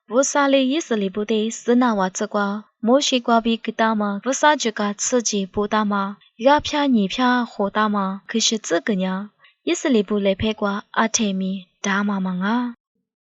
我萨里伊斯里布的斯纳瓦兹瓜，莫西瓜比给大嘛，我萨这个刺激不大嘛，亚片你片好大嘛，可是这个呢，伊斯里布来拍瓜阿泰米大嘛嘛啊，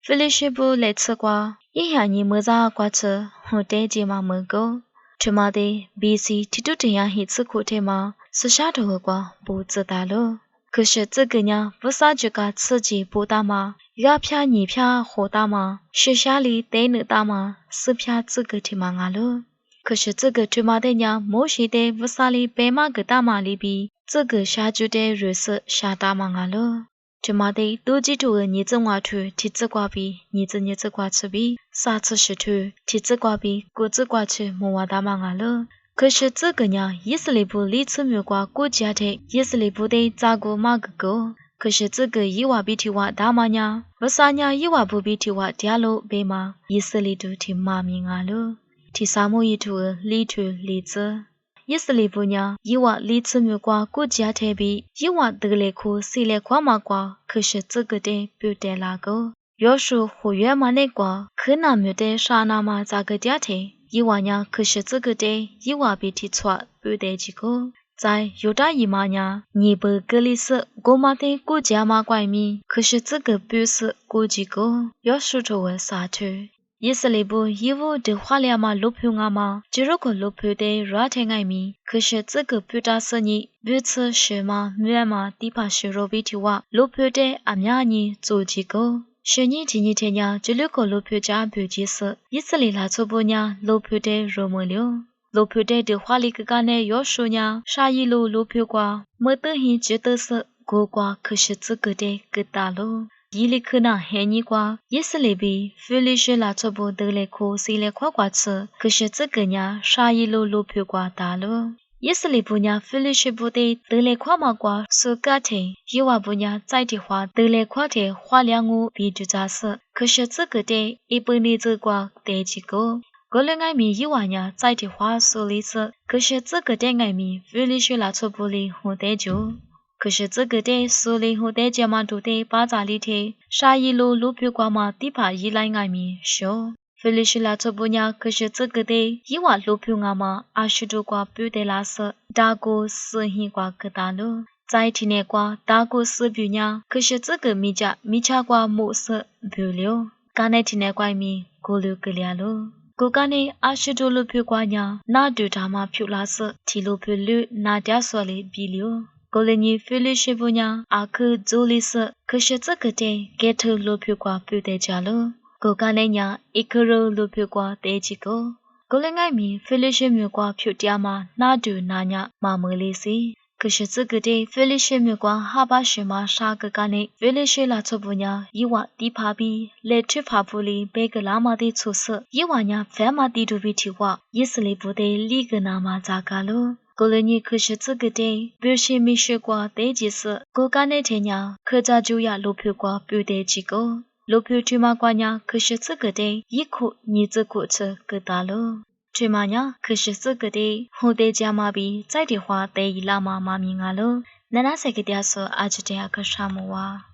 菲利西布来吃瓜，一下你么子瓜吃，我带着嘛么个，他妈的，BC 提出这样一次课程嘛，是啥头个瓜不知道了。可是这个呢，不啥这个刺激不大嘛，亚片你片好大嘛，学校里带你大嘛，是片这个提嘛啊了。可是这个他妈的呢，莫西的不啥里白马个大嘛里比，这个下就的瑞士下大嘛啊了。他妈的，都记住你这话去，提这瓜比，你这瓜吃比，啥次是去，提这瓜比，过这瓜去，莫话大嘛啊了。可是这个呢，伊斯里布里次没瓜国家的，伊斯里布的咋个嘛个个？可是这个伊娃比提娃大嘛呢？为啥呢？伊娃不比提娃嗲喽白嘛？伊斯里头提妈咪啊喽，提啥么一头里头里子？伊斯里布呢？伊娃里次没瓜国家的比，伊娃得来苦，谁来瓜嘛瓜？可是这个的不得那个。要是活跃嘛那瓜，可那没得啥那么咋个嗲的？伊娃呢？可是这个的，伊娃比提错不得几个。在犹大伊玛呢，尼伯格里斯国马的国家嘛怪米，可是这个不是国几个，要说着为啥去？伊斯里布伊沃的话了嘛，路平啊嘛，只如果路平的热天爱米，可是这个不打是你不吃什么没嘛，地怕是肉比提话，路平的阿苗你做几个？是你今天呀，这六个路平家不及时，伊斯里拉错不呢，路平的肉没了。路平的话里个干呢，要说呢，啥一路路平瓜，没得很觉得是过瓜，可是这个的个大路。伊里可能黑你瓜，也是里比菲利士拉错不得来苦，谁来夸瓜吃？可是这个呢，啥一路路平瓜大路。也是里不呢，菲利士不得得来夸嘛瓜，是个体，伊娃不呢，在的话得来夸的花两五比就扎实。可是这个的，一般的这瓜得几个？个人爱米伊娃呢，在的话是例子，可是这个的爱米菲利士拉错不里和得就。可是这个的苏里和的家嘛都得巴扎里的，啥一路路平瓜嘛地怕依赖爱米少。菲利士拉错不呢？可是这个的伊娃路平啊嘛，阿许多瓜不得拉色，大个是很瓜个大路。在天内瓜大个是不呢？可是这个米家瓜没是不了，刚才天内瓜米过路个了路。个干呢阿许多路平瓜呢，那对他嘛漂拉色，提路平路那点说里比了。个人你菲利士不呢？阿克做历史，可是这个的给头路平瓜不得家了。个干呢呀，一个人路平瓜得几个？个人爱米菲利士米瓜漂掉嘛，那对那呀嘛没利息。可是这个的菲利士米瓜哈巴什嘛啥个干呢？菲利士拉错不呢？伊娃地帕比来去帕布里别个拉嘛的措施，伊娃呢反嘛地图比提话，伊斯里不得里个那嘛咋个了？个人你可是这个的，不是没学过得几次，个干那天呀，可咋就呀路平瓜不得几个？路平去嘛瓜呀，可是这个的，一口你这口吃个大了。去嘛呀，可是这个的，我得家嘛比在的话得伊拉嘛嘛命啊了，那哪些个点说阿就这样个啥么哇？